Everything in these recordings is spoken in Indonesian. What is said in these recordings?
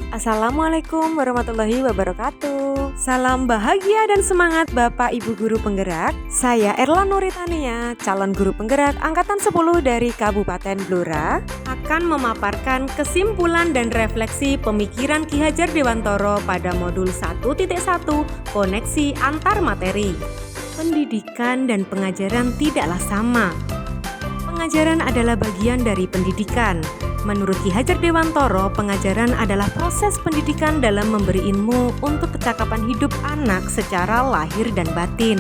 Assalamualaikum warahmatullahi wabarakatuh. Salam bahagia dan semangat Bapak Ibu Guru Penggerak. Saya Erla Nuritania, calon guru penggerak Angkatan 10 dari Kabupaten Blora, akan memaparkan kesimpulan dan refleksi pemikiran Ki Hajar Dewantoro pada modul 1.1 koneksi antar materi. Pendidikan dan pengajaran tidaklah sama. Pengajaran adalah bagian dari pendidikan. Menurut Ki Hajar Dewantoro, pengajaran adalah proses pendidikan dalam memberi ilmu untuk kecakapan hidup anak secara lahir dan batin.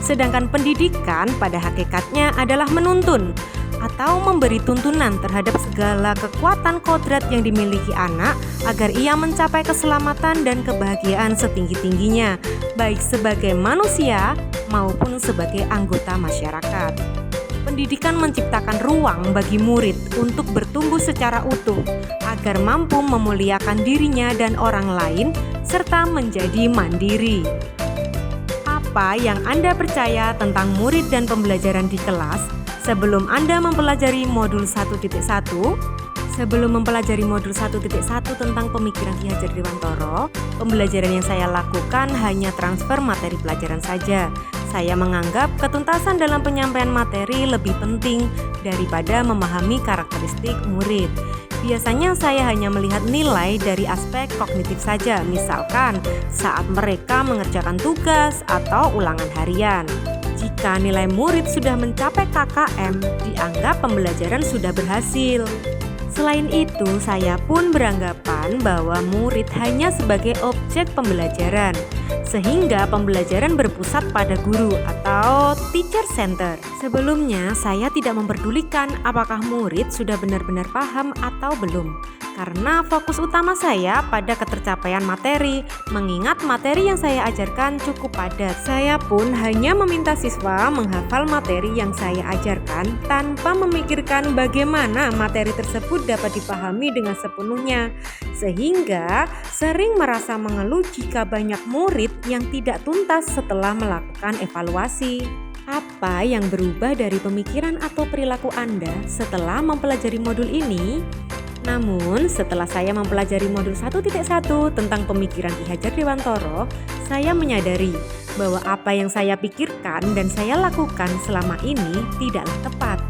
Sedangkan pendidikan pada hakikatnya adalah menuntun atau memberi tuntunan terhadap segala kekuatan kodrat yang dimiliki anak agar ia mencapai keselamatan dan kebahagiaan setinggi-tingginya, baik sebagai manusia maupun sebagai anggota masyarakat. Pendidikan menciptakan ruang bagi murid untuk bertumbuh secara utuh agar mampu memuliakan dirinya dan orang lain serta menjadi mandiri. Apa yang Anda percaya tentang murid dan pembelajaran di kelas sebelum Anda mempelajari modul 1.1? Sebelum mempelajari modul 1.1 tentang pemikiran Ki Hajar Dewantoro, pembelajaran yang saya lakukan hanya transfer materi pelajaran saja. Saya menganggap ketuntasan dalam penyampaian materi lebih penting daripada memahami karakteristik murid. Biasanya saya hanya melihat nilai dari aspek kognitif saja, misalkan saat mereka mengerjakan tugas atau ulangan harian. Jika nilai murid sudah mencapai KKM, dianggap pembelajaran sudah berhasil. Selain itu, saya pun beranggapan bahwa murid hanya sebagai objek pembelajaran, sehingga pembelajaran berpusat pada guru atau teacher center. Sebelumnya, saya tidak memperdulikan apakah murid sudah benar-benar paham atau belum, karena fokus utama saya pada ketercapaian materi, mengingat materi yang saya ajarkan cukup padat. Saya pun hanya meminta siswa menghafal materi yang saya ajarkan tanpa memikirkan bagaimana materi tersebut dapat dipahami dengan sepenuhnya, sehingga sering merasa mengeluh jika banyak murid yang tidak tuntas setelah melakukan evaluasi. Apa yang berubah dari pemikiran atau perilaku Anda setelah mempelajari modul ini? Namun, setelah saya mempelajari modul 1.1 tentang pemikiran Ki Hajar Dewantoro, saya menyadari bahwa apa yang saya pikirkan dan saya lakukan selama ini tidaklah tepat.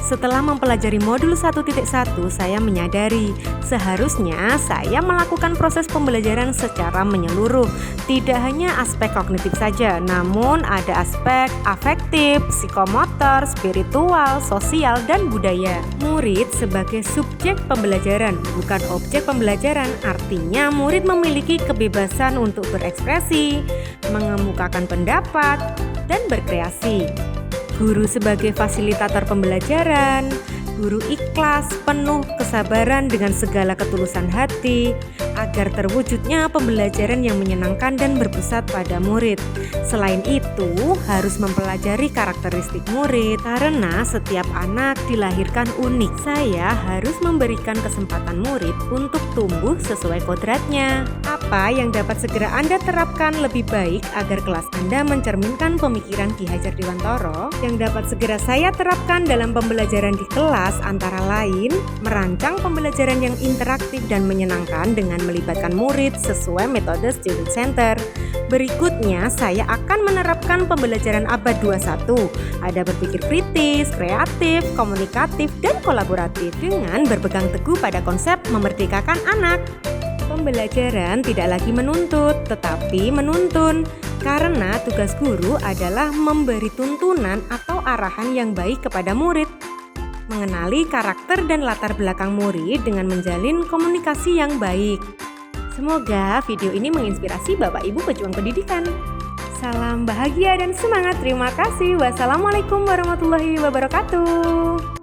Setelah mempelajari modul 1.1, saya menyadari seharusnya saya melakukan proses pembelajaran secara menyeluruh. Tidak hanya aspek kognitif saja, namun ada aspek afektif, psikomotor, spiritual, sosial, dan budaya. Murid sebagai subjek pembelajaran, bukan objek pembelajaran. Artinya murid memiliki kebebasan untuk berekspresi, mengemukakan pendapat, dan berkreasi. Guru sebagai fasilitator pembelajaran, guru ikhlas, penuh kesabaran dengan segala ketulusan hati, agar terwujudnya pembelajaran yang menyenangkan dan berpusat pada murid. Selain itu, harus mempelajari karakteristik murid, karena setiap anak dilahirkan unik. Saya harus memberikan kesempatan murid untuk tumbuh sesuai kodratnya. Apa yang dapat segera Anda terapkan lebih baik agar kelas Anda mencerminkan pemikiran Ki Hajar Dewantoro? Yang dapat segera saya terapkan dalam pembelajaran di kelas antara lain, merancang pembelajaran yang interaktif dan menyenangkan dengan melibatkan murid sesuai metode student center. Berikutnya, saya akan menerapkan pembelajaran abad 21. Ada berpikir kritis, kreatif, komunikatif, dan kolaboratif dengan berpegang teguh pada konsep memerdekakan anak. Pembelajaran tidak lagi menuntut, tetapi menuntun. Karena tugas guru adalah memberi tuntunan atau arahan yang baik kepada murid. Mengenali karakter dan latar belakang murid dengan menjalin komunikasi yang baik. Semoga video ini menginspirasi Bapak Ibu pejuang pendidikan. Salam bahagia dan semangat. Terima kasih. Wassalamualaikum warahmatullahi wabarakatuh.